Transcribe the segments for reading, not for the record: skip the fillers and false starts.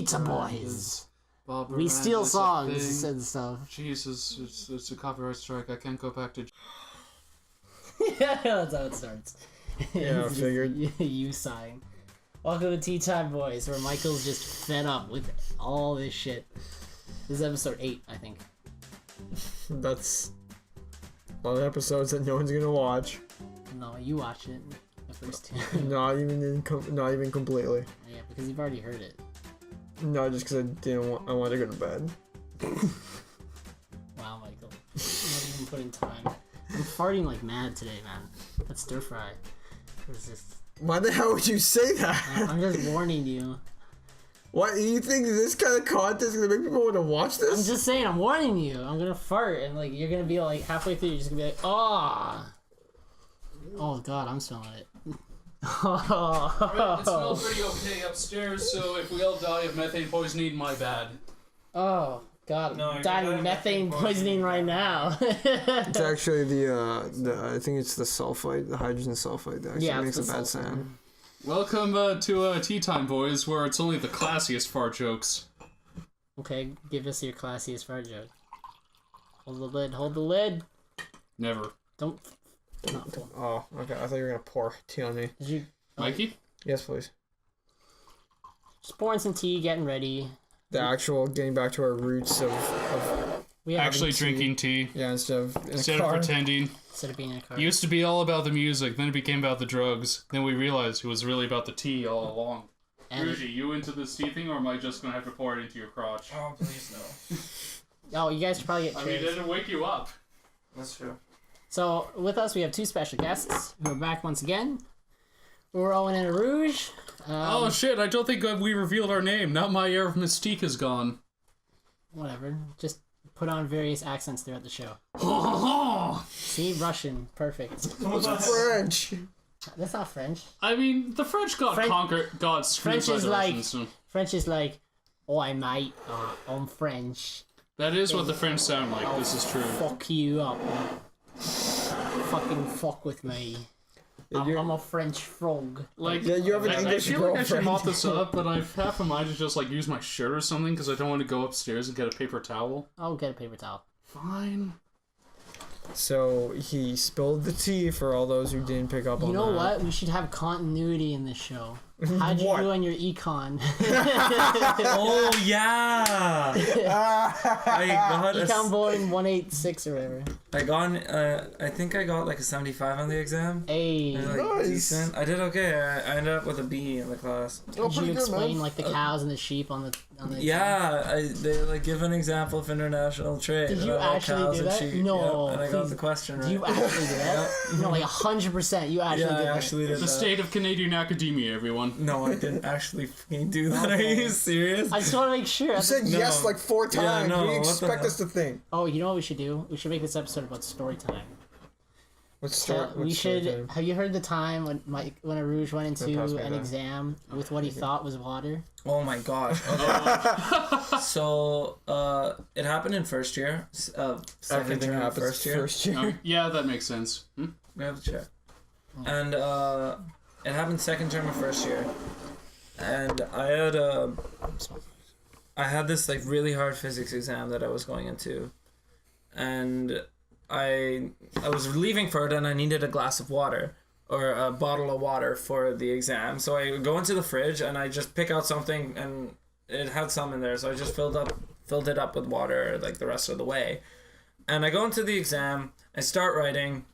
Pizza Boys. Bob We steal songs and stuff. Jesus, it's a copyright strike. I can't go back to... Yeah, that's how it starts. Yeah, I figured. You sighing. Welcome to Tea Time Boys, where Michael's just fed up with all this shit. This is episode 8, I think. That's a lot of episodes that no one's gonna watch. No, you watch it. The first two. Not even completely. Yeah, because you've already heard it. No, just because I wanted to go to bed. Wow, Michael. You're not even putting time. I'm farting like mad today, man. That's stir fry. It's just... Why the hell would you say that? I'm just warning you. What, you think this kind of content is gonna make people want to watch this? I'm just saying, I'm warning you. I'm gonna fart, and like you're gonna be like halfway through, you're just gonna be like, oh god, I'm smelling it. Alright, it smells pretty okay upstairs, so if we all die of methane poisoning, my bad. Oh god, No, I'm dying of methane poisoning right now. It's actually the I think it's the sulfite, the hydrogen sulfite that actually makes a bad sound. Welcome to Tea Time Boys, where it's only the classiest fart jokes. Okay, give us your classiest fart joke. Hold the lid, hold the lid. Never. Don't. Oh, okay. I thought you were gonna pour tea on me. Did you? Mikey? Yes, please. Just pouring some tea, getting ready. The actual getting back to our roots of Actually drinking tea. yeah, instead of pretending. Instead of being in a car. It used to be all about the music, then it became about the drugs. Then we realized it was really about the tea all along. Ruji, you into this tea thing, or am I just gonna have to pour it into your crotch? Oh, please no. Oh, you guys should probably get chairs. it'll wake you up. That's true. So, with us, we have 2 special guests who are back once again. We're Owen and Rouge. Oh shit, I don't think we revealed our name. Now my air of mystique is gone. Whatever. Just put on various accents throughout the show. See? Russian. Perfect. French. That's not French. I mean, the French got screwed French by is the like... Russians. So. French is like, oi mate, I'm French. That is what the French sound like, this is true. Fuck you up. Fucking fuck with me. I'm a French frog. Like, Yeah, you have an English I feel like I should girlfriend. mop this up, but I've half a mind to just like use my shirt or something because I don't want to go upstairs and get a paper towel. I'll get a paper towel. Fine. So he spilled the tea for all those who didn't pick up on that. You know what? We should have continuity in this show. How'd you What? do on your econ? Oh, yeah! I got Econ board 186 or whatever. I think I got like a 75 on the exam. Hey. It was, like, Nice. decent. I did okay. I ended up with a B in the class. Oh, Did you pretty good, explain man. like the cows and the sheep on the Yeah, they like give an example of international trade. Did you about actually cows do and that? sheep. No, Yep, and I got please. the question right. Do you actually do that? No, like 100%. You actually yeah, did I that. actually did The that. state of Canadian academia, everyone. No, I didn't actually fucking do that. Are Okay. you serious? I just want to make sure. You said No. yes like 4 Yeah, times. no, What do you what the expect hell? us to think? Oh, you know what we should do? We should make this episode about story time. What's So story? we should. Have you heard the time when when Rouge went Pass me into an that. exam with what he thought was water? Oh my gosh. Okay. So, it happened in first year. Second Everything term happens first year. first year. Yeah, that makes sense. We have to check. And it happened second term of first year. And I had this like really hard physics exam that I was going into. And I was leaving for it and I needed a glass of water or a bottle of water for the exam. So I go into the fridge and I just pick out something and it had some in there. So I just filled it up with water like the rest of the way. And I go into the exam, I start writing,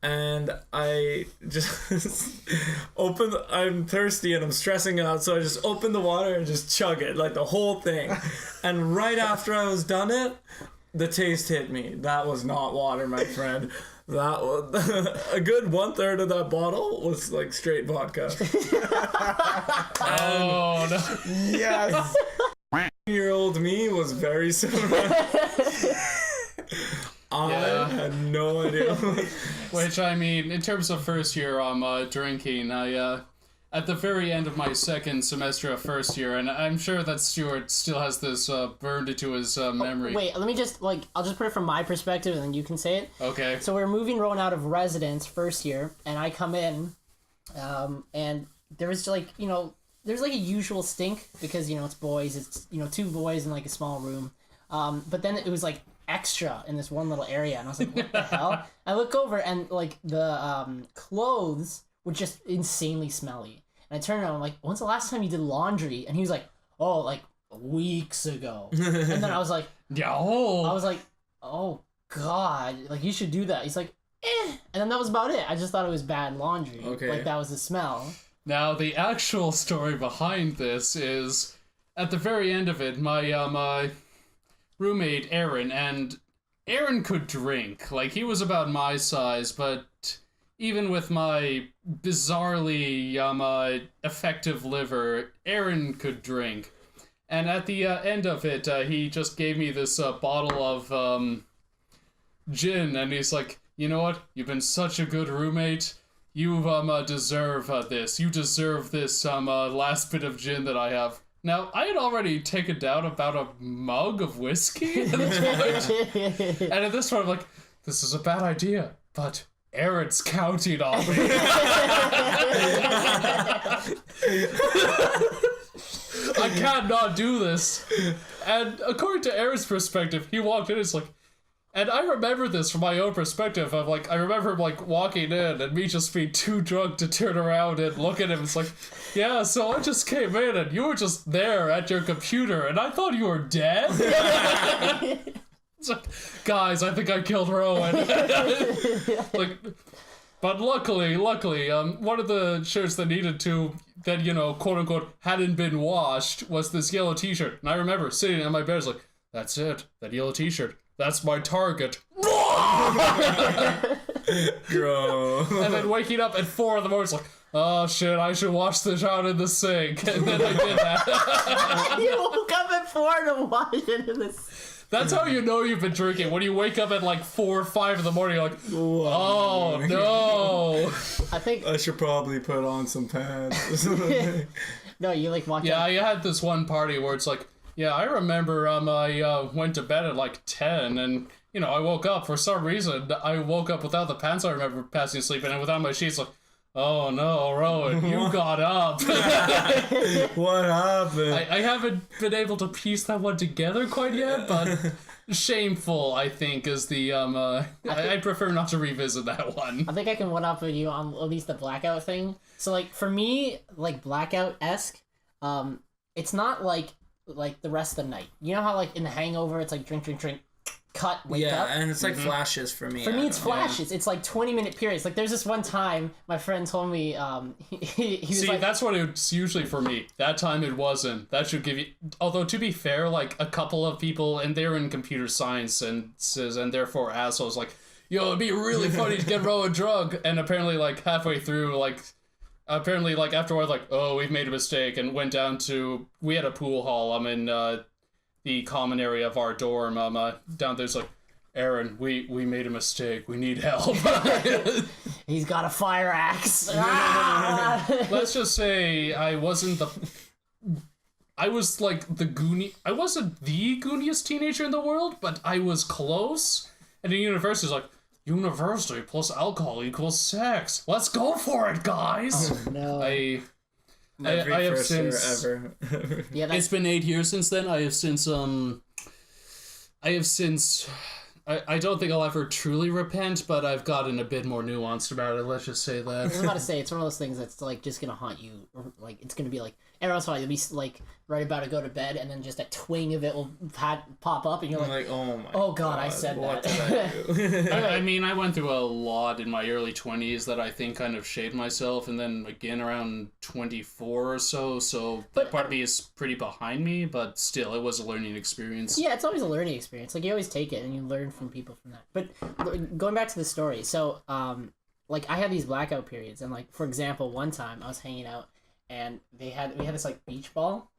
and I just I'm thirsty and I'm stressing out, so I just open the water and just chug it, like the whole thing. And right after I was done it, the taste hit me. That was not water, my friend. That was a good 1/3 of that bottle was like straight vodka. Oh no. Yes. 10-year-old me was very surprised. I had no idea. Which, I mean, in terms of first year drinking, I, at the very end of my second semester of first year, and I'm sure that Stuart still has this burned into his memory. Wait, let me just I'll just put it from my perspective, and then you can say it. Okay. So we're moving Rowan out of residence first year, and I come in, and there was like there's like a usual stink because, you know, it's boys. It's, you know, 2 boys in like a small room. But then it was like extra in this one little area, and I was like, what the hell? I look over and like the clothes were just insanely smelly. And I turned around, I'm like, when's the last time you did laundry? And he was like, oh, like weeks ago. And then I was like, oh God, like you should do that. He's like, and then that was about it. I just thought it was bad laundry. Okay. Like that was the smell. Now, the actual story behind this is, at the very end of it, my roommate, Aaron, and Aaron could drink. Like, he was about my size, but even with my bizarrely effective liver, Aaron could drink. And at the end of it, he just gave me this bottle of gin, and he's like, you know what? You've been such a good roommate. You deserve this. You deserve this last bit of gin that I have. Now, I had already taken down about a mug of whiskey at this point. And at this point, I'm like, this is a bad idea, but Aaron's counting on me. I can't not do this. And according to Aaron's perspective, he walked in, it's like, and I remember this from my own perspective. I'm like, I remember him like walking in and me just being too drunk to turn around and look at him. It's like, yeah, so I just came in and you were just there at your computer and I thought you were dead. It's like, guys, I think I killed Rowan. Like, but luckily, one of the shirts that needed to, that, you know, quote unquote, hadn't been washed was this yellow t-shirt. And I remember sitting on my bed, I was like, that's it, that yellow t-shirt. That's my target. Bro. And then waking up at 4 in the morning, it's like, oh shit, I should wash this out in the sink. And then I did that. You woke up at 4 to wash it in this. That's how you know you've been drinking. When you wake up at like 4 or 5 in the morning, you're like, oh no. I think I should probably put on some pants. no, you like walked Yeah, out. I had this one party where it's like, yeah, I remember I went to bed at like 10 and, you know, I woke up for some reason. I woke up without the pants I remember passing asleep in and without my sheets, like, oh no, Rowan, you got up. What happened? I haven't been able to piece that one together quite yet, but shameful, I think, is the, I prefer not to revisit that one. I think I can one up with you on at least the blackout thing. So like for me, like blackout-esque, it's not like the rest of the night. You know how like in The Hangover it's like drink, cut, wake up? Yeah, and it's like flashes for me. For me it's flashes. It's like 20-minute periods. Like there's this one time my friend told me he was See, like, that's what it's usually for me. That time it wasn't. That should give you... Although, to be fair, like, a couple of people, and they're in computer science and therefore assholes, like, yo, it'd be really funny to get Rowan drunk. And apparently, like, halfway through, like... Apparently, like, afterward, like, oh, we've made a mistake, and went down to... We had a pool hall. I'm in the common area of our dorm. Down there's like, Aaron, we made a mistake. We need help. he's got a fire axe. Let's just say I wasn't the... I was like the Goonie... I wasn't the gooniest teenager in the world, but I was close. And in university, it's like, university plus alcohol equals sex. Let's go for it, guys. Oh, no. I have since ever. Yeah, it's been 8 years since then. I don't think I'll ever truly repent, but I've gotten a bit more nuanced about it. Let's just say I that. was about to say, it's one of those things that's like just gonna haunt you. Or, like it's gonna be like every once in a while you'll be like right about to go to bed, and then just a twing of it will pop up, and you're like, oh my. Oh God, I said what that. Did I do? I mean, I went through a lot in my early 20s that I think kind of shaped myself, and then again around 24 or so. So that part of me is pretty behind me, but still, it was a learning experience. Yeah, it's always a learning experience. Like you always take it and you learn from people from that. But going back to the story, so like I had these blackout periods, and like for example, one time I was hanging out, and we had this like beach ball,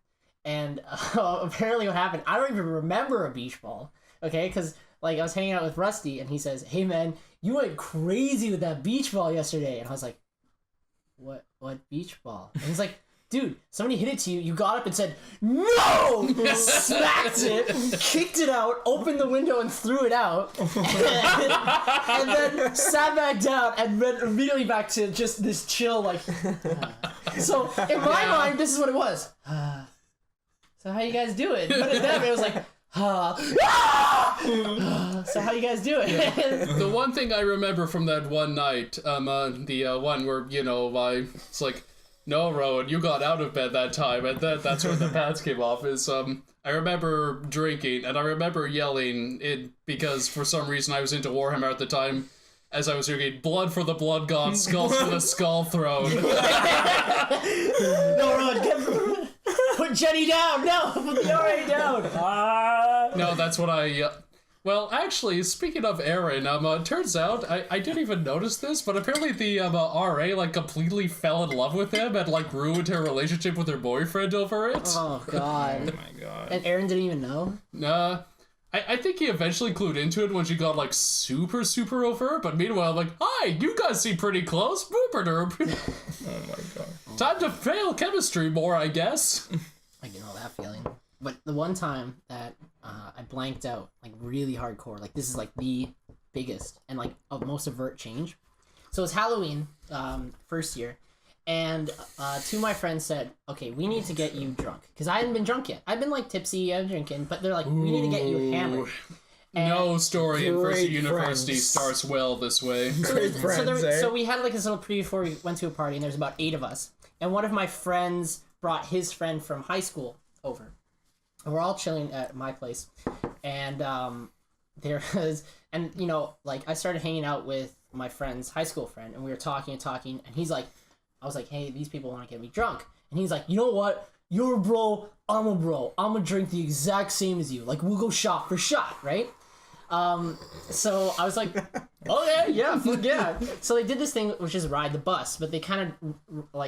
and apparently what happened, I don't even remember a beach ball, okay, because like I was hanging out with Rusty, and he says, hey man, you went crazy with that beach ball yesterday, and I was like, what beach ball? And he's like, dude, somebody hit it to you, you got up and said, no! Smacked it, kicked it out, opened the window and threw it out, and then sat back down and went immediately back to just this chill, like... So in my mind, this is what it was. So how you guys doing? But in them, it was like, so how you guys doing? The one thing I remember from that one night, the one where, it's like, no, Rowan, you got out of bed that time, and that's when the pants came off, is, I remember drinking, and I remember yelling it because for some reason I was into Warhammer at the time, as I was drinking, blood for the blood god, skulls for the skull throne. No, Rowan, put Jenny down! No, put the RA down! No, that's what I... Well, actually, speaking of Aaron, turns out, I didn't even notice this, but apparently the RA, completely fell in love with him and, ruined her relationship with her boyfriend over it. Oh, God. Oh my god. And Aaron didn't even know? Nah. I think he eventually clued into it when she got, super, super over her, but meanwhile, hi, you guys seem pretty close, boop-a-derp. Oh my god. Time to fail chemistry more, I guess. I get all that feeling. But the one time that I blanked out, really hardcore, this is, the biggest and, most overt change. So it's Halloween, first year, and two of my friends said, okay, we need to get you drunk. Because I hadn't been drunk yet. I've been, tipsy, I'm drinking, but they're like, we need to get you hammered. And no story in first Great university friends. starts well this way. Great friends, so we had, this little preview before we went to a party, and there's about 8 of us. And one of my friends brought his friend from high school over. And we're all chilling at my place, and there was, and I started hanging out with my friend's high school friend, and we were talking, and he's like, I was like, hey, these people want to get me drunk, and he's like, you know what, you're a bro, I'm a bro, I'm gonna drink the exact same as you, we'll go shot for shot, right? So I was like, okay, yeah, fuck yeah. So they did this thing, which is ride the bus, but they kind of,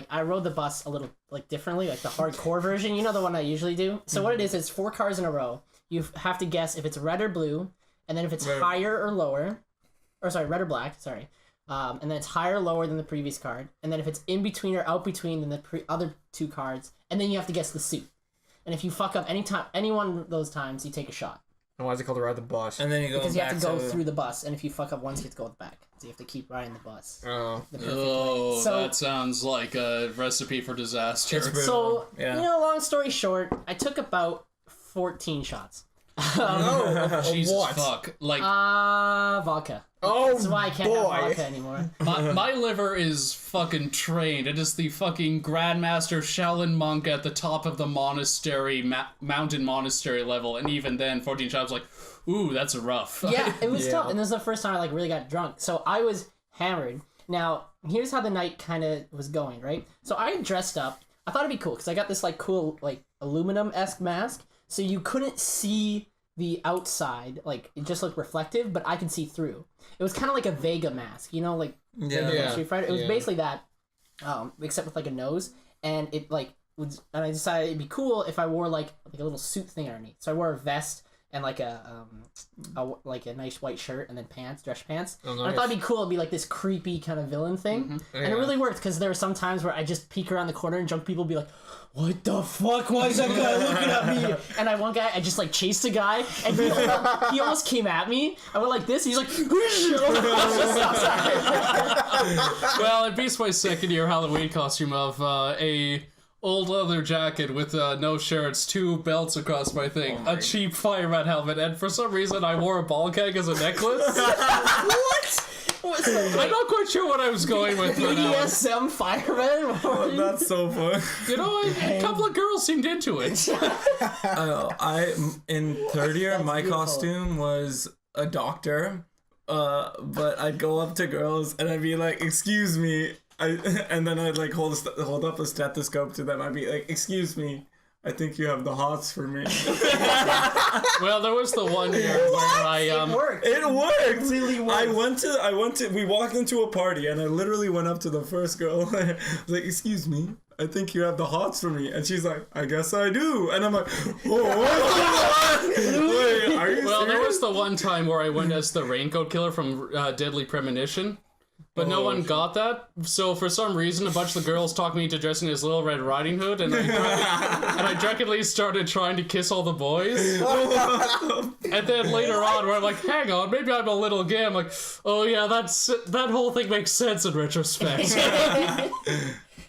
I rode the bus a little, differently, the hardcore version, the one I usually do. So what it is 4 cars in a row. You have to guess if it's red or blue, and then if it's higher or lower, red or black, and then it's higher or lower than the previous card, and then if it's in between or out between than the other 2 cards, and then you have to guess the suit. And if you fuck up any one of those times, you take a shot. And why is it called ride the bus? And then you go because you back have to go through the bus, and if you fuck up once, you have to go back. So you have to keep riding the bus. Oh. The perfect way. So, that sounds like a recipe for disaster. It's brutal. so Yeah. long story short, I took about 14 shots. Jesus what? fuck. Vodka. Oh, That's why I can't have vodka anymore. My liver is fucking trained. It is the fucking Grandmaster Shaolin monk at the top of the monastery, mountain monastery level, and even then, 14 shots, ooh, that's rough. Yeah, it was Yeah. tough, and this is the first time I really got drunk. So I was hammered. Now, here's how the night kind of was going, right? So I dressed up. I thought it'd be cool, because I got this, cool, aluminum-esque mask, so you couldn't see the outside, it just looked reflective, but I could see through. It was kind of like a Vega mask, Vega from Street Fighter. It was basically that, except with a nose, and it and I decided it'd be cool if I wore a little suit thing underneath. So I wore a vest and a nice white shirt and then dress pants. Oh, nice. And I thought it'd be cool. It'd be this creepy kind of villain thing, and it really worked because there were some times where I just peek around the corner and drunk people would be like, what the fuck? Why is that guy looking at me? And one guy, I just chased a guy, and he almost came at me. I went like this, and he's like, Well, it beats my second year Halloween costume of a old leather jacket with no shirts, 2 belts across my thing, a cheap fireman helmet, and for some reason I wore a ball keg as a necklace. what? I'm not quite sure what I was going with. BDSM fireman? That's so fun. A couple of girls seemed into it. In third year, That's my beautiful. costume was a doctor, but I'd go up to girls and I'd be like, excuse me, and then I'd hold up a stethoscope to them. I'd be like, excuse me, I think you have the hots for me. Well, there was the one year where It worked. It worked. It really worked. We walked into a party and I literally went up to the first girl. I was like, excuse me, I think you have the hots for me. And she's like, I guess I do. And I'm like, oh, wait, are you Well, there serious? was the one time where I went as the raincoat killer from Deadly Premonition. But no one got that, so for some reason a bunch of the girls talked me into dressing as Little Red Riding Hood, and I drunkenly started trying to kiss all the boys. And then later on, where I'm like, hang on, maybe I'm a little gay, I'm like, oh yeah, that whole thing makes sense in retrospect.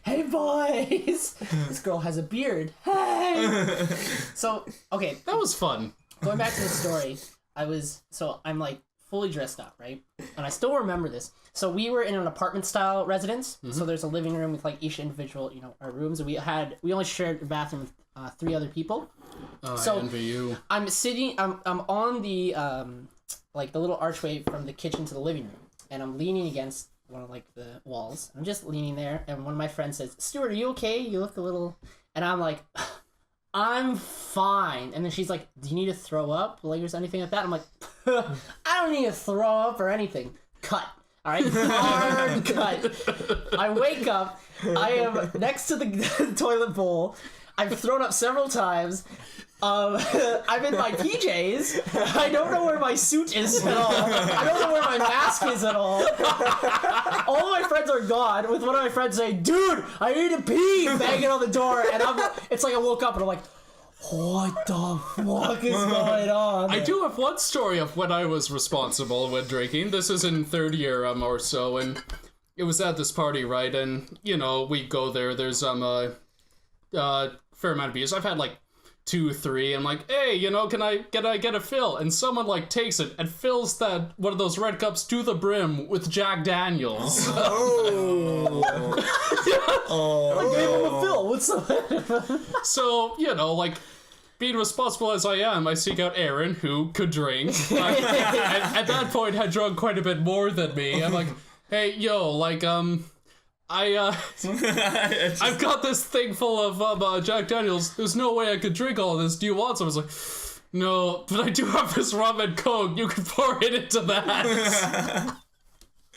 "Hey boys, this girl has a beard. Hey." So okay, That was fun. going back to the story, I'm like fully dressed up, right? And I still remember this. So we were in an apartment style residence. So there's a living room with like each individual, our rooms. And we only shared a bathroom with 3 other people. Oh, So- I envy you. I'm on the like the little archway from the kitchen to the living room, and I'm leaning against one of like the walls. I'm just leaning there, and one of my friends says, "Stuart, are you okay? You look a little," and I'm like, "I'm fine." And then she's like, "Do you need to throw up, like, or anything like that?" I'm like, "I don't need to throw up or anything." Cut. All right, hard cut. I wake up. I am next to the toilet bowl. I've thrown up several times. I'm in my PJs. I don't know where my suit is at all. I don't know where my mask is at all. All my friends are gone, with one of my friends saying, "Dude, I need to pee," banging on the door, and it's like I woke up and I'm like, what the fuck is going on? I do have one story of when I was responsible when drinking. This is in 3rd year or so, and it was at this party, right? And we go there. There's a fair amount of beers. I've had like 2, 3. I'm like, "Hey, can I get a fill?" And someone like takes it and fills that one of those red cups to the brim with Jack Daniels. I gave him a fill. What's up? So, like, being responsible as I am, I seek out Aaron, who could drink. At that point, had drunk quite a bit more than me. I'm like, "Hey, yo, like, I've got this thing full of Jack Daniels. There's no way I could drink all of this. Do you want some?" I was like, "No, but I do have this rum and coke. You can pour it into that."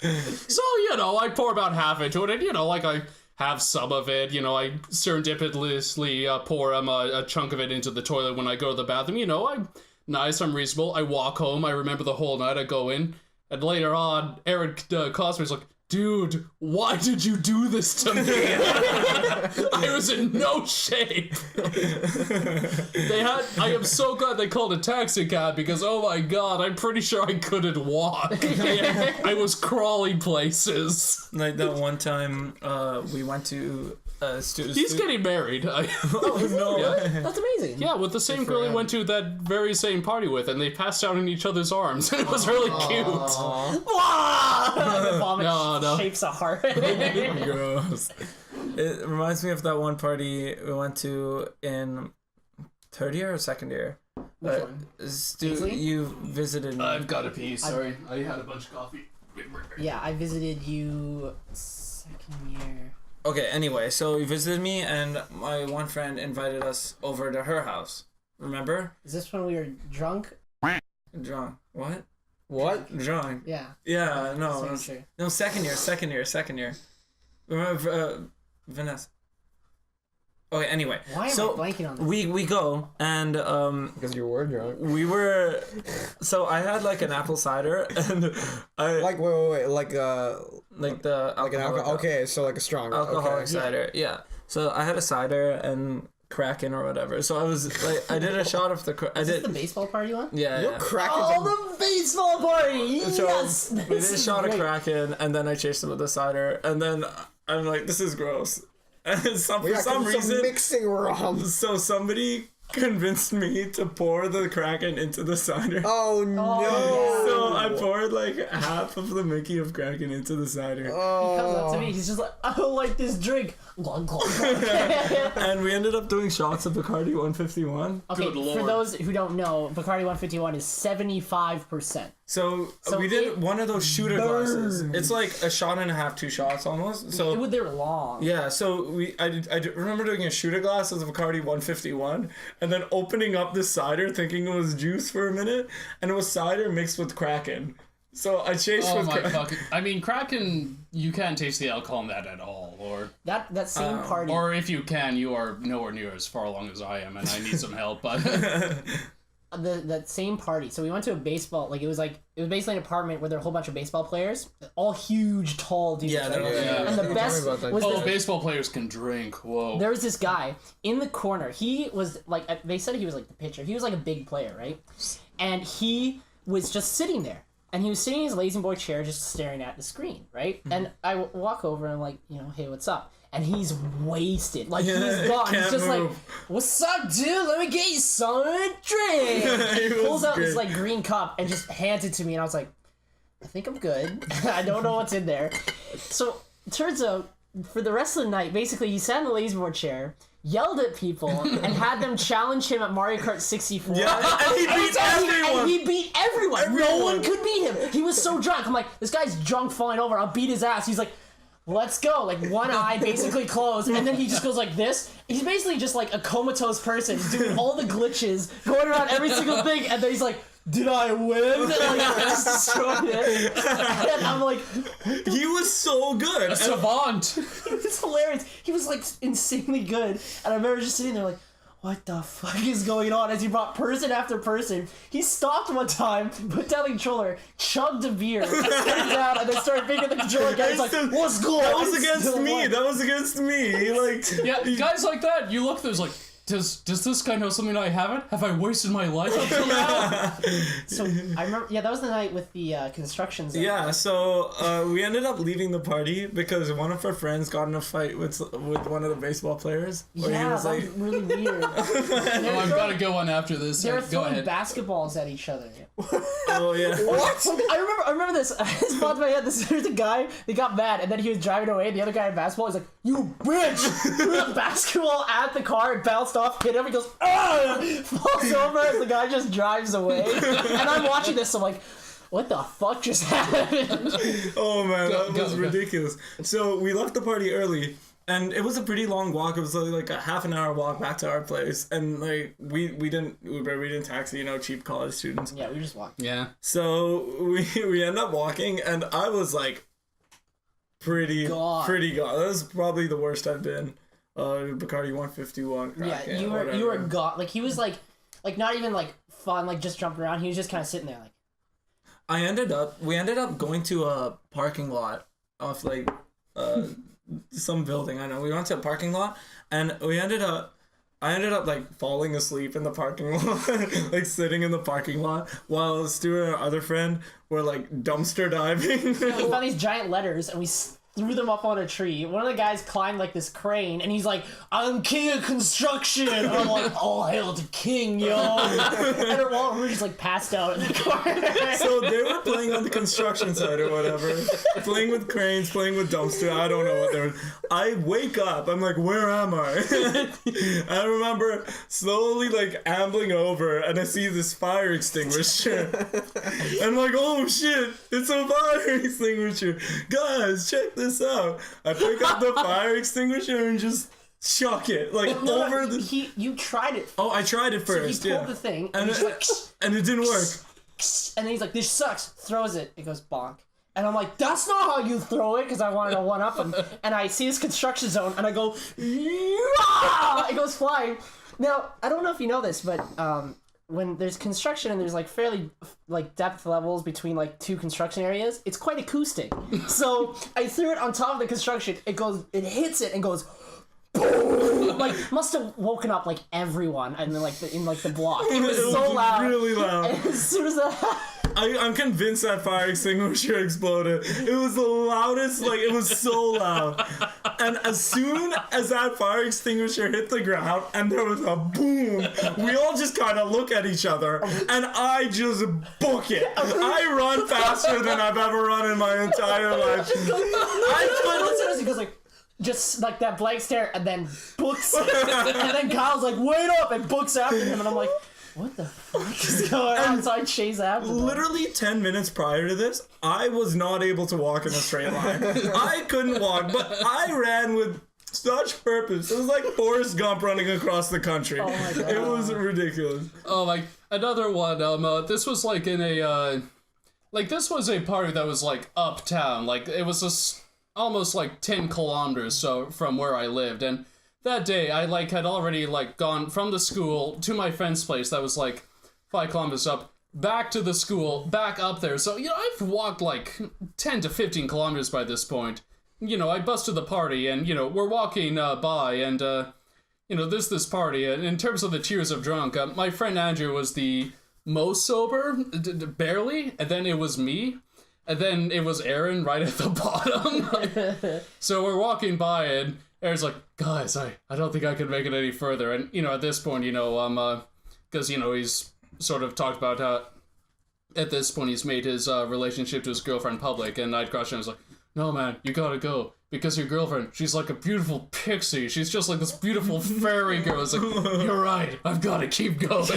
So, I pour about half into it, and, like, I have some of it. I serendipitously pour a chunk of it into the toilet when I go to the bathroom. I'm nice, I'm reasonable. I walk home, I remember the whole night. I go in, and later on, Aaron calls me, he's like, "Dude, why did you do this to me?" I was in no shape. I am so glad they called a taxi cab, because oh my god, I'm pretty sure I couldn't walk. I was crawling places. Like that one time we went to He's getting married. Oh no! Yeah. That's amazing. Yeah, with the same girl he went to that very same party with, and they passed out in each other's arms. It was really cute. The vomit No. shapes a heart. Gross. It reminds me of that one party we went to in 3rd year or 2nd year. Which one? Stu, Paisley? you visited me. I've got a piece. Sorry, I had a bunch of coffee. Yeah, I visited you 2nd year. Okay, anyway, so you visited me, and my one friend invited us over to her house. Remember? Is this when we were drunk? Drunk. What? What? Drunk. Yeah. Yeah, no. That's sure. No, 2nd year. Remember, Vanessa? Okay, anyway. Why am so I blanking on this? we go, and Because you were drunk. we were, so I had like an apple cider, and I Like wait, like the an alcohol. Okay, so like a strong alcoholic okay. cider, yeah. So I had a cider and Kraken or whatever. So I was like, I did a shot of the. Is this the baseball party one? Yeah. You're yeah. cracking. Oh, the baseball party! So Yes! we did a This is shot of great. Kraken, and then I chased it with the cider, and then I'm like, this is gross. And for some reason, mixing rum. so somebody convinced me to pour the Kraken into the cider. Oh no! So I poured like half of the Mickey of Kraken into the cider. He comes up to me, he's just like, "I don't like this drink." Glug, glug, glug. And we ended up doing shots of Bacardi 151. Okay, Good for lord. those who don't know, Bacardi 151 is 75%. So we it did one of those shooter glasses. burns. It's like a shot and a half, 2 shots almost. So They're long. yeah, so I remember doing a shooter glass of Bacardi 151 and then opening up the cider thinking it was juice for a minute, and it was cider mixed with Kraken. So I chased Oh with my Kraken. fucking! I mean, Kraken. You can't taste the alcohol in that at all, That same party. or if you can, you are nowhere near as far along as I am, and I need some help. But That same party. So we went to a baseball, it was basically an apartment where there were a whole bunch of baseball players, all huge, tall dudes. Yeah, right? they're all huge. And the Tell me best about that. was oh, this, baseball players can drink. Whoa. there was this guy in the corner. He was like, they said he was like the pitcher. He was like a big player, right? And he was just sitting there. And he was sitting in his lazy boy chair just staring at the screen, right? And I walk over and I'm like, hey, what's up? and he's wasted. Like, he's gone. He's just move. like, what's up, dude? Let me get you some drink. He pulls out this, like, green cup and just hands it to me, and I was like, I think I'm good. I don't know what's in there. So, it turns out, for the rest of the night, basically, he sat in the lazy board chair, yelled at people, and had them challenge him at Mario Kart 64. Yeah, and he beat everyone. And he beat everyone. No one could beat him. He was so drunk. I'm like, this guy's drunk, falling over. I'll beat his ass. He's like, let's go. Like, one eye basically closed, and then he just goes like this. He's basically just like a comatose person doing all the glitches, going around every single thing, and then he's like, did I win? And like, just destroyed it. And I'm like, he was so good. A savant. it's hilarious. He was like insanely good, and I remember just sitting there like, what the fuck is going on? As he brought person after person, he stopped one time, put down the controller, chugged a beer, put it down, and then started picking the controller again. He's like, what's going on? That was against me. That was against me. Like, Yeah, guys like that, you look, there's like, does this guy know something I haven't? Have I wasted my life until now? So I remember, that was the night with the construction zone. yeah, so we ended up leaving the party because one of our friends got in a fight with one of the baseball players. Where he was that like, was really weird. Oh, I'm gonna go on after this. They were Go throwing ahead. basketballs at each other. oh yeah. What? I remember this. This popped in my head. There's a guy. They got mad, and then he was driving away. The other guy in basketball was like, "You bitch!" Threw the basketball at the car. It bounced off, hit him. He goes, "Ah!" Falls over as the guy just drives away. And I'm watching this. So I'm like, what the fuck just happened? Oh man, that was go. ridiculous. So we left the party early. And it was a pretty long walk. It was like a half an hour walk back to our place. And like we didn't Uber, we didn't taxi, cheap college students. Yeah, we just walked. Yeah. So we end up walking, and I was like pretty gone. That was probably the worst I've been. Bacardi 151. Yeah, you were gone. Like, he was like not even like fun, like just jumping around. He was just kind of sitting there like. We ended up going to a parking lot off like some building. I know we went to a parking lot, and I ended up like falling asleep in the parking lot, like sitting in the parking lot while Stuart and our other friend were like dumpster diving. Yeah, we found these giant letters and we threw them up on a tree. One of the guys climbed like this crane, and he's like, "I'm king of construction." And I'm like, "All hail to king, yo!" And while we're just like passed out in the corner. So they were playing on the construction site or whatever, playing with cranes, playing with dumpster. I don't know what they were. I wake up. I'm like, where am I? I remember slowly like ambling over, and I see this fire extinguisher. I'm like, oh shit, it's a fire extinguisher. Guys, check this out. I pick up the fire extinguisher and just chuck it like over the. You tried it. Oh, I tried it first. So he pulled the thing, and he's like, and it didn't work. And then he's like, "This sucks." Throws it. It goes bonk. And I'm like, "That's not how you throw it," because I wanted to one up him. And I see this construction zone, and I go, "Yeah!" It goes flying. Now I don't know if you know this, but when there's construction and there's like fairly like depth levels between like two construction areas, it's quite acoustic. So I threw it on top of the construction. It hits it and goes boom. Like, must have woken up like everyone and then like in the block. It was so loud, really loud. And as soon as that. I'm convinced that fire extinguisher exploded. It was the loudest, like, it was so loud. And as soon as that fire extinguisher hit the ground and there was a boom, we all just kind of look at each other, and I just book it. I run faster than I've ever run in my entire life. He goes like, just like that blank stare, and then books it. And then Kyle's like, wait up, and books after him, and I'm like, what the fuck is going on? So I chase after them. Literally 10 minutes prior to this, I was not able to walk in a straight line. I couldn't walk, but I ran with such purpose. It was like Forrest Gump running across the country. Oh my God. It was ridiculous. Oh, like, another one, this was like in a, this was a party that was like uptown. Like, it was almost like 10 kilometers so from where I lived, and that day, I, had already, gone from the school to my friend's place that was, 5 kilometers up, back to the school, back up there. So, I've walked, 10 to 15 kilometers by this point. I busted the party, and, we're walking by, and, there's this party. And in terms of the tiers of drunk, my friend Andrew was the most sober, barely, and then it was me. And then it was Aaron right at the bottom. So we're walking by, and Aaron's like, guys, I don't think I can make it any further. And, at this point, because, he's sort of talked about how at this point he's made his relationship to his girlfriend public, and I'd crush him. I was like, no, man, you gotta go. Because your girlfriend, she's like a beautiful pixie. She's just like this beautiful fairy girl. It's like, you're right, I've gotta keep going.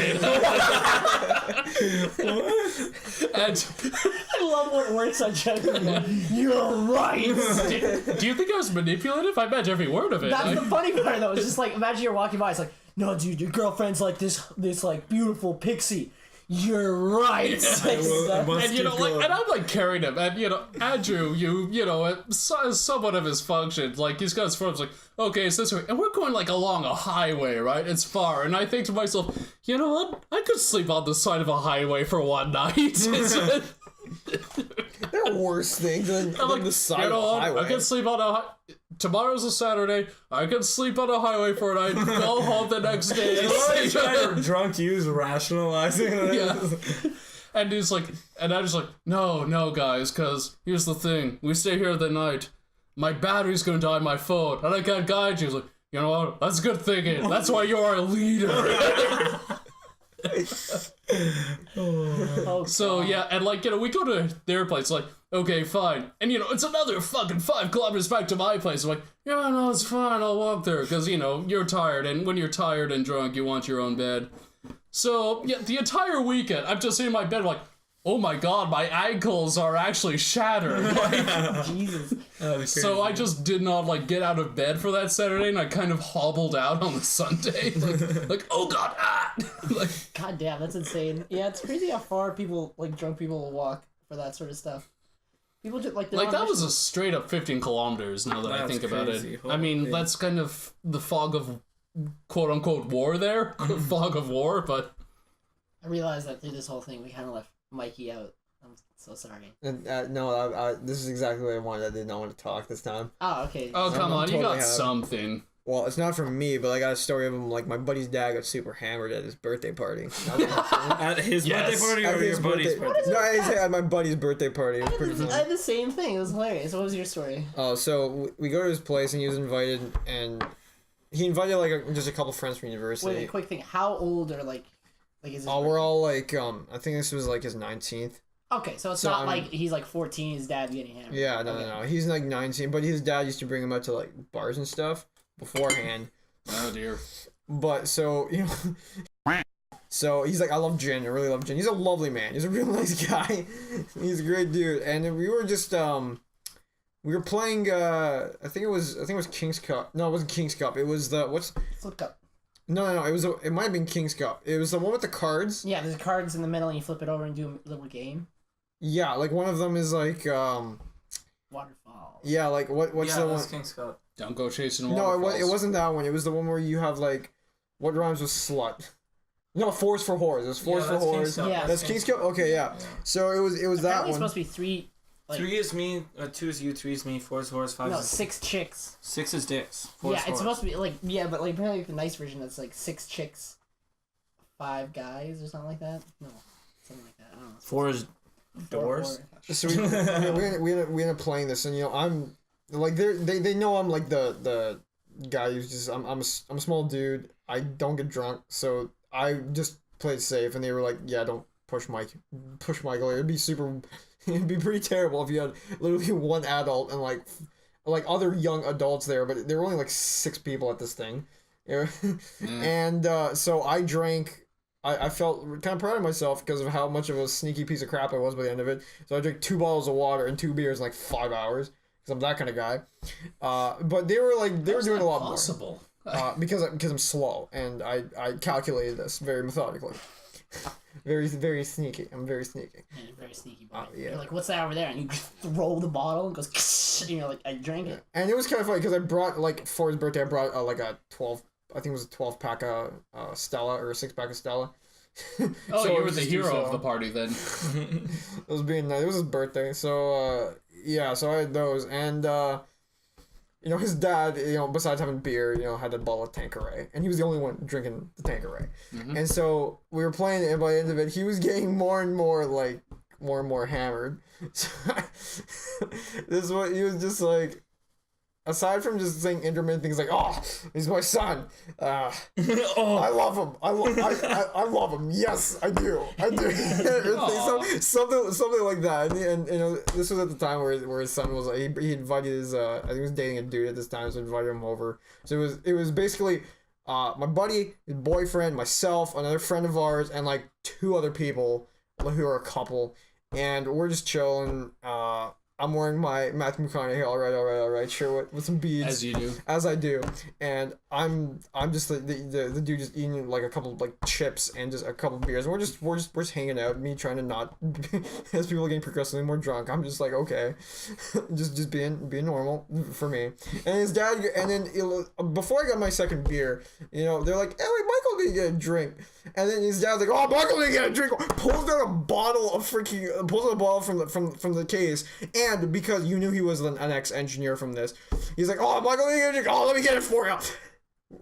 And I love what works on Chucky. You're right. Do you think I was manipulative? I meant every word of it. That's the funny part, though. It's just like, imagine you're walking by. It's like, no, dude, your girlfriend's like this like beautiful pixie. You're right. And I'm like carrying him, and Andrew, somewhat of his function, like he's got his phone. It's like, okay, it's this way, and we're going like along a highway, right? It's far, and I think to myself, you know what? I could sleep on the side of a highway for one night. There are worse things than the side of a highway. I could sleep on tomorrow's a Saturday. I could sleep on a highway for a night, go home the next day. Drunk use rationalizing it. Yeah. And he's like, and I'm just like, no, guys, because here's the thing. We stay here the night. My battery's gonna die on my phone, and I can't guide you. He's like, you know what? That's good thinking. That's why you're a leader. So yeah, and like we go to their place, like, okay, fine, and it's another fucking 5 kilometers back to my place. I'm like, yeah, no, it's fine, I'll walk there, because you're tired, and when you're tired and drunk, you want your own bed. So yeah, the entire weekend, I'm just in my bed, like, oh my god, my ankles are actually shattered. Like, Jesus. So I just did not get out of bed for that Saturday, and I kind of hobbled out on the Sunday, like oh god, God damn, that's insane. Yeah, it's crazy how far drunk people will walk for that sort of stuff. People just that was a straight up 15 kilometers. Now that I think about it, I mean that's kind of the fog of quote unquote war there, fog of war. But I realized that through this whole thing, we kind of left Mikey out. I'm so sorry. And no, this is exactly what I wanted. I did not want to talk this time. Oh, okay. Oh, come on, totally you got something. Well, it's not from me, but I got a story of him. Like, my buddy's dad got super hammered at his birthday party. At his birthday party or your buddy's birthday? No, at my buddy's birthday party. It was pretty fun. I had the same thing. It was hilarious. What was your story? Oh, so we go to his place, and he was invited, and he invited just a couple friends from university. Wait, a quick thing. How old are is his birthday? We're all I think this was his 19th. Okay, so it's not like he's 14, his dad's getting hammered. Yeah, no. He's 19, but his dad used to bring him out to bars and stuff beforehand. Oh dear. But so so he's like, I love gin. I really love gin. He's a lovely man. He's a real nice guy. He's a great dude. And we were just we were playing I think it was King's Cup. No, it wasn't King's Cup. It was Flip Cup. No. It might have been King's Cup. It was the one with the cards. Yeah, there's cards in the middle, and you flip it over and do a little game. Yeah, one of them is Waterfall. Yeah, what's the one? King's Cup. Don't go chasing waterfalls. No, it wasn't that one. It was the one where you have what rhymes with slut? No, Force for Whores. It was Force for Whores. Yeah, that's King's Cup. Okay, yeah. So it was that one. It's supposed to be 3. 3 is me, 2 is you, 3 is me, 4 is horse, 5 is... 6 chicks. 6 is dicks. 4 Yeah, is it's horse. supposed to be but apparently the nice version that's 6 chicks, 5 guys or something like that. No, something like that. I don't know. 4 is doors. So we ended up playing this, and I'm they know I'm the guy who's just I'm a small dude. I don't get drunk, so I just played safe, and they were like, yeah, don't push Michael. It'd be pretty terrible if you had literally one adult and other young adults there, but there were only 6 people at this thing. And so I drank. I felt kind of proud of myself because of how much of a sneaky piece of crap I was by the end of it. So I drank 2 bottles of water and 2 beers in 5 hours because I'm that kind of guy. But they were doing a lot possible. More. Because I'm slow and I calculated this very methodically. Very, very sneaky. I'm very sneaky. Yeah, you're very sneaky, boy. Yeah. You're like, what's that over there? And you throw the bottle and it goes, and you're like, I drank it. And it was kind of funny because I brought, for his birthday, I brought a 12, I think it was a 12-pack of Stella or a 6-pack of Stella. Oh, so you were the hero of the party then. It was his birthday. So, so I had those. And, his dad, besides having beer, had a bottle of Tanqueray. And he was the only one drinking the Tanqueray. Mm-hmm. And so we were playing it, and by the end of it, he was getting more and more hammered. So this is what he was just like, aside from just saying intermittent things like, "Oh, he's my son," Oh. I love him. I love him. Yes, I do. Something like that. And you know, this was at the time where his son was like, he invited his I think he was dating a dude at this time, so invited him over. So it was basically my buddy, his boyfriend, myself, another friend of ours, and like 2 other people who are a couple, and we're just chilling. I'm wearing my Matthew McConaughey, all right, shirt with some beads. As you do. As I do. And I'm just the dude just eating like a couple of like chips and just a couple of beers. And we're just hanging out, me trying to not as people are getting progressively more drunk. I'm just like, okay. just being normal for me. And his dad, and then before I got my second beer, you know, they're like, hey, Michael didn't get a drink. And then his dad's like, oh, Michael didn't get a drink. Pulls out a bottle from the case. And because you knew he was an ex-engineer from this, he's like, oh, Michael, let me get it for you.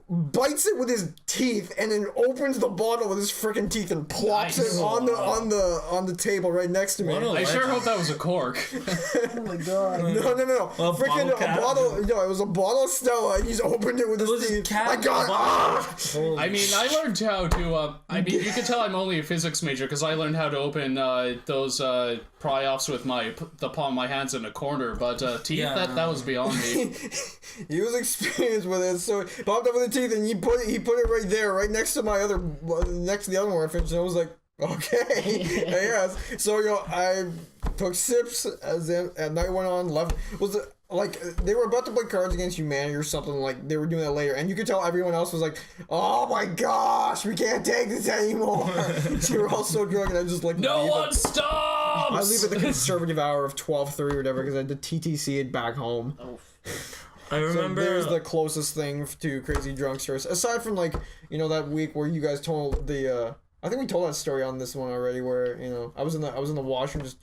Bites it with his teeth and then opens the bottle with his freaking teeth and plops it on the table right next to me. I sure hope that was a cork. Oh my god. No. Freaking a bottle. No, it was a bottle of Stella, and he's opened it with his teeth. I got it. I mean, I learned how to. I mean, you can tell I'm only a physics major because I learned how to open those pry-offs with the palm of my hands in a corner. But teeth, that was beyond me. He was experienced with it, so he popped up with the teeth, and he put it right there, right next to the other one I finished, and I was like, okay, yes. So I took sips as night went on. Left was it, like they were about to play Cards Against Humanity or something, like they were doing that later, and you could tell everyone else was like, oh my gosh, we can't take this anymore. They were all so drunk, and I just like, no one stops. I leave at the conservative hour of 12:30 or whatever because I had to TTC it back home. Oh. I remember. So there's the closest thing to crazy drunk stories, aside from like, you know, that week where you guys told the I think we told that story on this one already, where, you know, I was in the washroom just,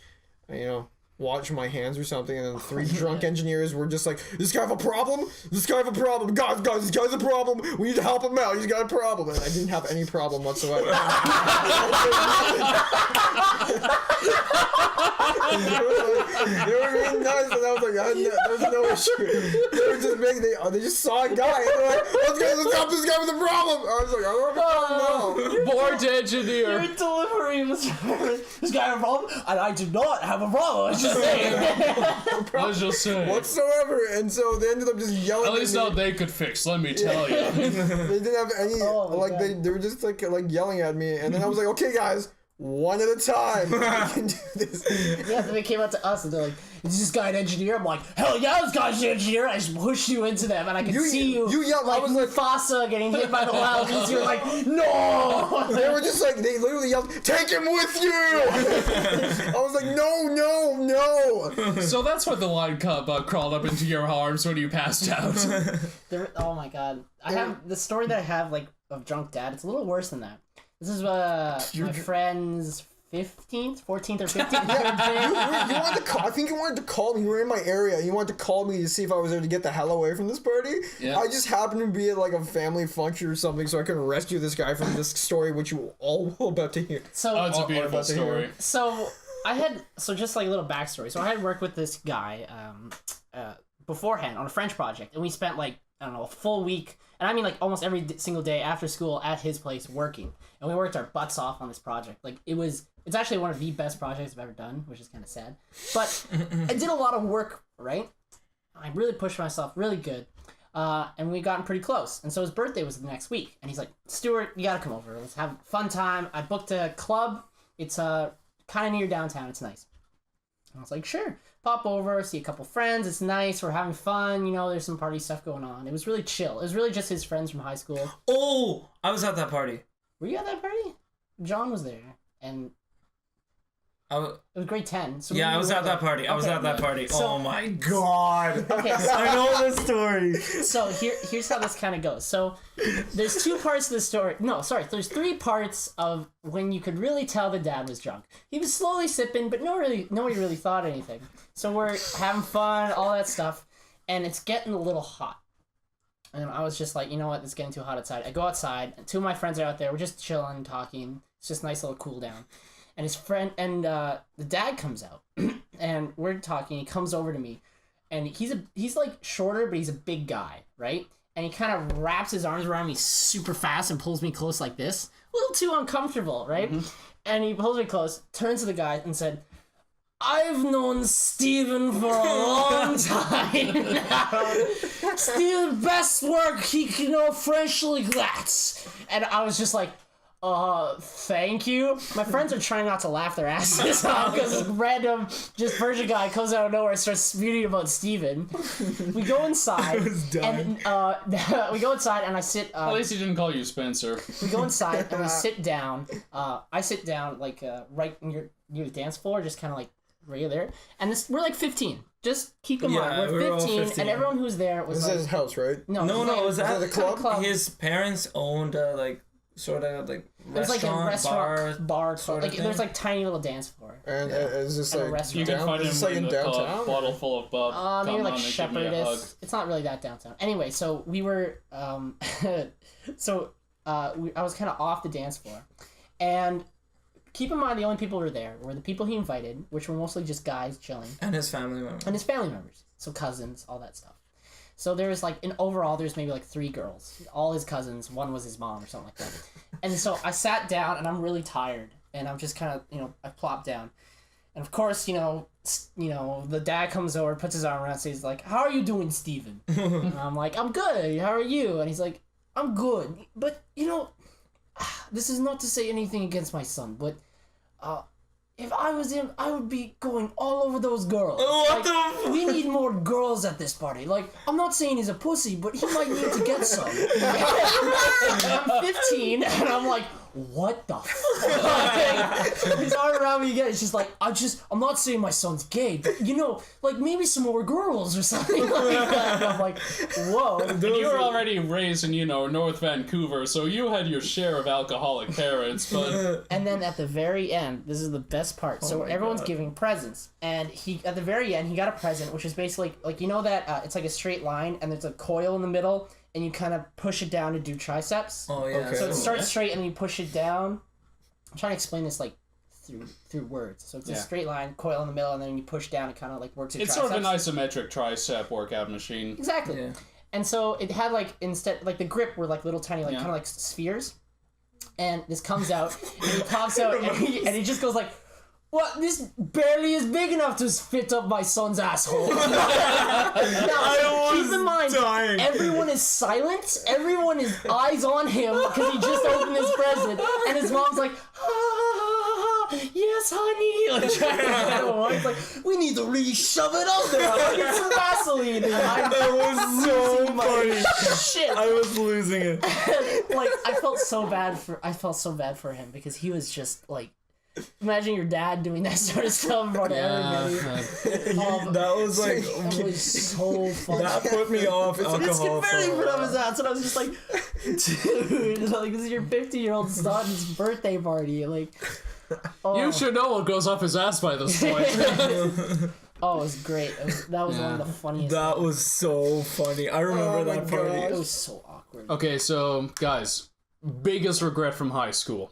you know, washing my hands or something, and then 3 drunk engineers were just like, this guy have a problem? This guy have a problem? Guys, this guy's a problem. We need to help him out. He's got a problem. And I didn't have any problem whatsoever. They were being nice, and I was like, there's no issue. They were just they just saw a guy, and they're like, let's help this guy with a problem. I was like, I don't know. Board engineer. Your delivery was this guy have a problem, and I do not have a problem. I was just saying. I was just saying. Whatsoever. And so they ended up just yelling. At least now they could fix. Let me tell you. They didn't have any they were just like yelling at me, and then I was like, okay, guys. One at a time. I can do this. Yeah, then they came out to us and they're like, is this guy an engineer? I'm like, hell yeah, this guy's an engineer. I just pushed you into them and I could see you. You yelled. Like, I was like, Mufasa getting hit by the wild beasts. You're like, no. They were just like, they literally yelled, take him with you. I was like, no. So that's when the line cup crawled up into your arms when you passed out. Oh my god. I have the story that I have like of drunk dad. It's a little worse than that. This is my friend's 14th or 15th birthday. You wanted to call, I think you wanted to call me. You were in my area. You wanted to call me to see if I was there to get the hell away from this party. Yeah. I just happened to be at like a family function or something, so I could rescue this guy from this story, which you all about to hear. So it's a beautiful story. So just like a little backstory. So I had worked with this guy beforehand on a French project, and we spent like, I don't know, a full week, and I mean like almost every single day after school at his place working, and we worked our butts off on this project. Like it's actually one of the best projects I've ever done, which is kind of sad, but I did a lot of work, right? I really pushed myself really good, and we gotten pretty close, and so his birthday was the next week, and he's like, Stuart, you gotta come over, let's have a fun time. I booked a club, it's kind of near downtown, it's nice. And I was like, sure, pop over, see a couple friends, it's nice, we're having fun, you know, there's some party stuff going on. It was really chill. It was really just his friends from high school. Oh, I was at that party. Were you at that party? John was there, and it was grade 10. So yeah, I was at that party. I was at that party. So, oh my god. Okay, so, I know this story. So here's how this kind of goes. So there's 2 parts of the story. No, sorry. There's 3 parts of when you could really tell the dad was drunk. He was slowly sipping, but nobody really thought anything. So we're having fun, all that stuff, and it's getting a little hot. And I was just like, you know what? It's getting too hot outside. I go outside, and 2 of my friends are out there. We're just chilling, talking. It's just a nice little cool down. And his friend and the dad comes out, and we're talking. He comes over to me, and he's like shorter, but he's a big guy, right? And he kind of wraps his arms around me super fast and pulls me close like this, a little too uncomfortable, right? Mm-hmm. And he pulls me close, turns to the guy, and said, "I've known Steven for a long time now. Steven, best work he can know French like that." And I was just like, thank you. My friends are trying not to laugh their asses off because this random, just Persian guy comes out of nowhere and starts spewing about Steven. We go inside, and we go inside, and I sit. At least he didn't call you Spencer. We go inside and we sit down. I sit down like right near the dance floor, just kind of like right there. And we're like 15. Just keep in mind, we're 15, and everyone who's there was. This like, is his house, right? No, it was at the club. His parents owned like sort of like it's like a restaurant bar sort like of there's like tiny little dance floor. And is this And a like restaurant. You can down? find Is him this like in in the downtown? bottle full of bub. Maybe like Come on and give me a hug. Shepherdess. It's not really that downtown. Anyway, so we were I was kind of off the dance floor, and keep in mind the only people who were there were the people he invited, which were mostly just guys chilling, and his family members, so cousins, all that stuff. So there was like, in overall, there's maybe like 3 girls. All his cousins, one was his mom or something like that. And so I sat down, and I'm really tired, and I'm just kind of, I plopped down. And of course, the dad comes over, puts his arm around, says like, "How are you doing, Steven?" And I'm like, "I'm good. How are you?" And he's like, "I'm good. But, this is not to say anything against my son, but if I was him, I would be going all over those girls. We need more girls at this party. Like, I'm not saying he's a pussy, but he might need to get some." I'm 15, and I'm like, what the fuck? His arm around me again. It's just like, I'm not saying my son's gay, but like maybe some more girls or something like that. And I'm like, whoa. And you were already raised in, North Vancouver, so you had your share of alcoholic parents, but... And then at the very end, this is the best part. So everyone's giving presents, and at the very end, he got a present, which is basically, like, that it's like a straight line, and there's a coil in the middle, and you kind of push it down to do triceps. Oh, yeah. Okay. So it starts straight, and then you push it down. I'm trying to explain this, like, through words. So it's a straight line, coil in the middle, and then you push down, it kind of, like, works your It's triceps. sort of an isometric tricep workout machine. Exactly. Yeah. And so it had, like, instead, like, the grip were, like, little tiny, like, kind of like spheres. And this comes out, and he pops out, and he just goes, like, "What? This barely is big enough to fit up my son's asshole." Now, keep in mind, everyone is silent. Everyone is eyes on him because he just opened his present, and his mom's like, "Yes, honey." Like, trying to get him. He's like, "We need to really shove it up there. I'll get some Vaseline." That was so funny. Shit. I was losing it. Like, I felt so bad for him because he was just like. Imagine your dad doing that sort of stuff in front of everybody. That was like... It was so funny. That put me off alcohol. It's barely put up his ass, and I was just like, dude, like, this is your 50-year-old son's birthday party. Like, You should know what goes up his ass by this point. Oh, it was great. That was one of the funniest. That was so funny. I remember that party. It was so awkward. Okay, so, guys, biggest regret from high school.